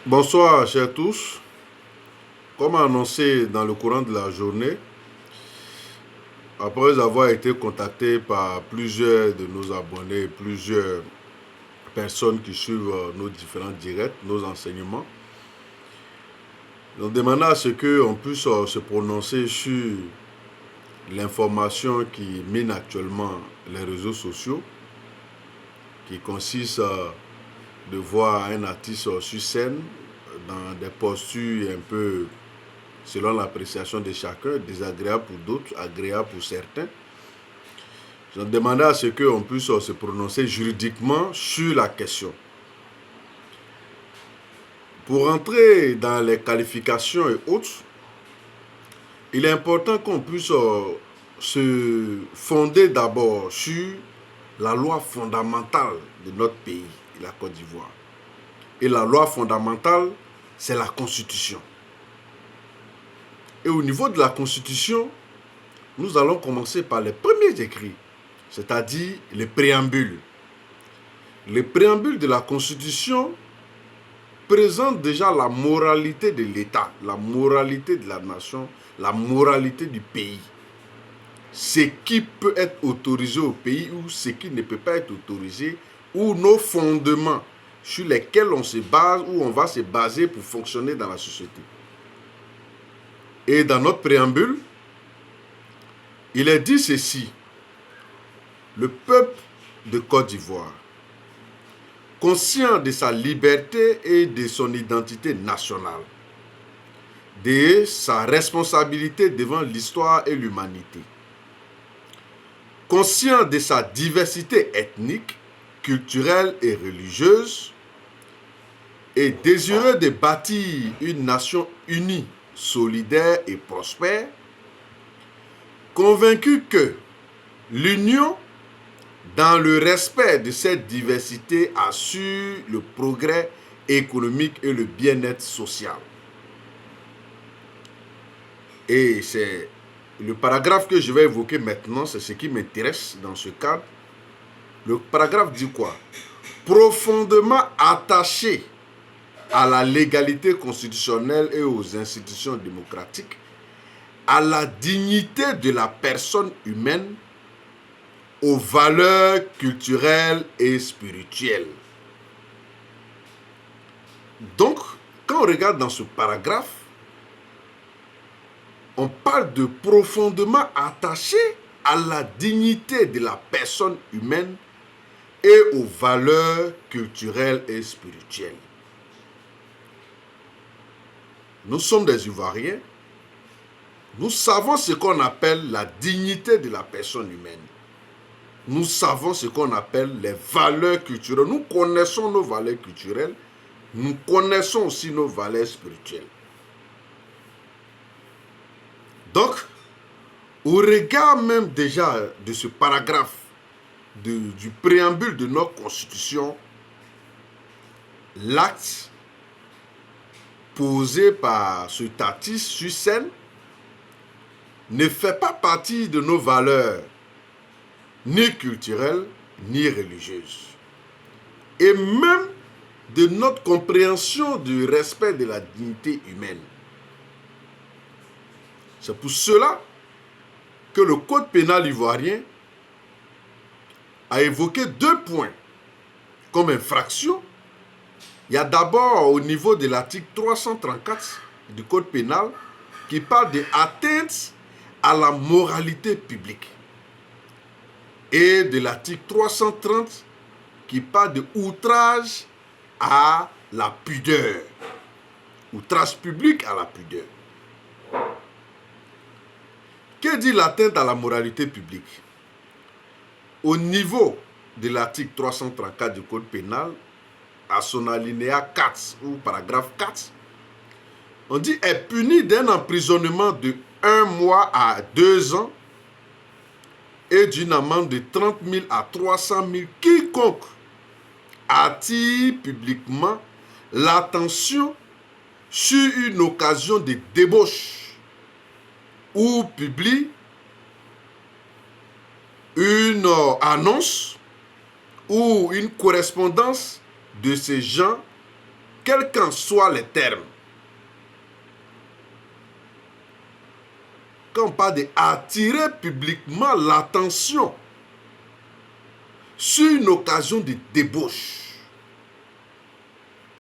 Bonsoir, chers tous. Comme annoncé dans le courant de la journée, après avoir été contacté par plusieurs de nos abonnés, plusieurs personnes qui suivent nos différents directs, nos enseignements, nous demandons à ce qu'on puisse se prononcer sur l'information qui mine actuellement les réseaux sociaux, qui consiste de voir un artiste sur scène dans des postures un peu selon l'appréciation de chacun, désagréable pour d'autres, agréable pour certains. J'ai demandé à ce qu'on puisse se prononcer juridiquement sur la question. Pour entrer dans les qualifications et autres, il est important qu'on puisse se fonder d'abord sur la loi fondamentale de notre pays, la Côte d'Ivoire. Et la loi fondamentale, c'est la Constitution. Et au niveau de la Constitution, nous allons commencer par les premiers écrits, c'est-à-dire les préambules. Les préambules de la Constitution présentent déjà la moralité de l'État, la moralité de la nation, la moralité du pays. Ce qui peut être autorisé au pays ou ce qui ne peut pas être autorisé, ou nos fondements sur lesquels on se base ou on va se baser pour fonctionner dans la société. Et dans notre préambule, il est dit ceci: le peuple de Côte d'Ivoire, conscient de sa liberté et de son identité nationale, de sa responsabilité devant l'histoire et l'humanité, conscient de sa diversité ethnique, culturelle et religieuse, et désireux de bâtir une nation unie, solidaire et prospère, convaincu que l'union, dans le respect de cette diversité, assure le progrès économique et le bien-être social. Et c'est le paragraphe que je vais évoquer maintenant, c'est ce qui m'intéresse dans ce cadre. Le paragraphe dit quoi? Profondément attaché à la légalité constitutionnelle et aux institutions démocratiques, à la dignité de la personne humaine, aux valeurs culturelles et spirituelles. Donc, quand on regarde dans ce paragraphe, on parle de profondément attaché à la dignité de la personne humaine et aux valeurs culturelles et spirituelles. Nous sommes des Ivoiriens. Nous savons ce qu'on appelle la dignité de la personne humaine. Nous savons ce qu'on appelle les valeurs culturelles. Nous connaissons nos valeurs culturelles. Nous connaissons aussi nos valeurs spirituelles. Donc, au regard même déjà de ce paragraphe du préambule de notre Constitution, l'acte posé par ce artiste sur scène ne fait pas partie de nos valeurs ni culturelles ni religieuses, et même de notre compréhension du respect de la dignité humaine. C'est pour cela que le Code pénal ivoirien a évoqué 2 points comme infraction. Il y a d'abord au niveau de l'article 334 du Code pénal qui parle d'atteinte à la moralité publique, et de l'article 330 qui parle de outrage à la pudeur, outrage public à la pudeur. Que dit l'atteinte à la moralité publique? Au niveau de l'article 334 du Code pénal, à son alinéa 4 ou paragraphe 4, on dit est puni d'un emprisonnement de 1 mois à 2 ans et d'une amende de 30 000 à 300 000 quiconque attire publiquement l'attention sur une occasion de débauche ou publie une annonce ou une correspondance de ces gens quels qu'en soient les termes. Quand on parle d'attirer publiquement l'attention sur une occasion de débauche,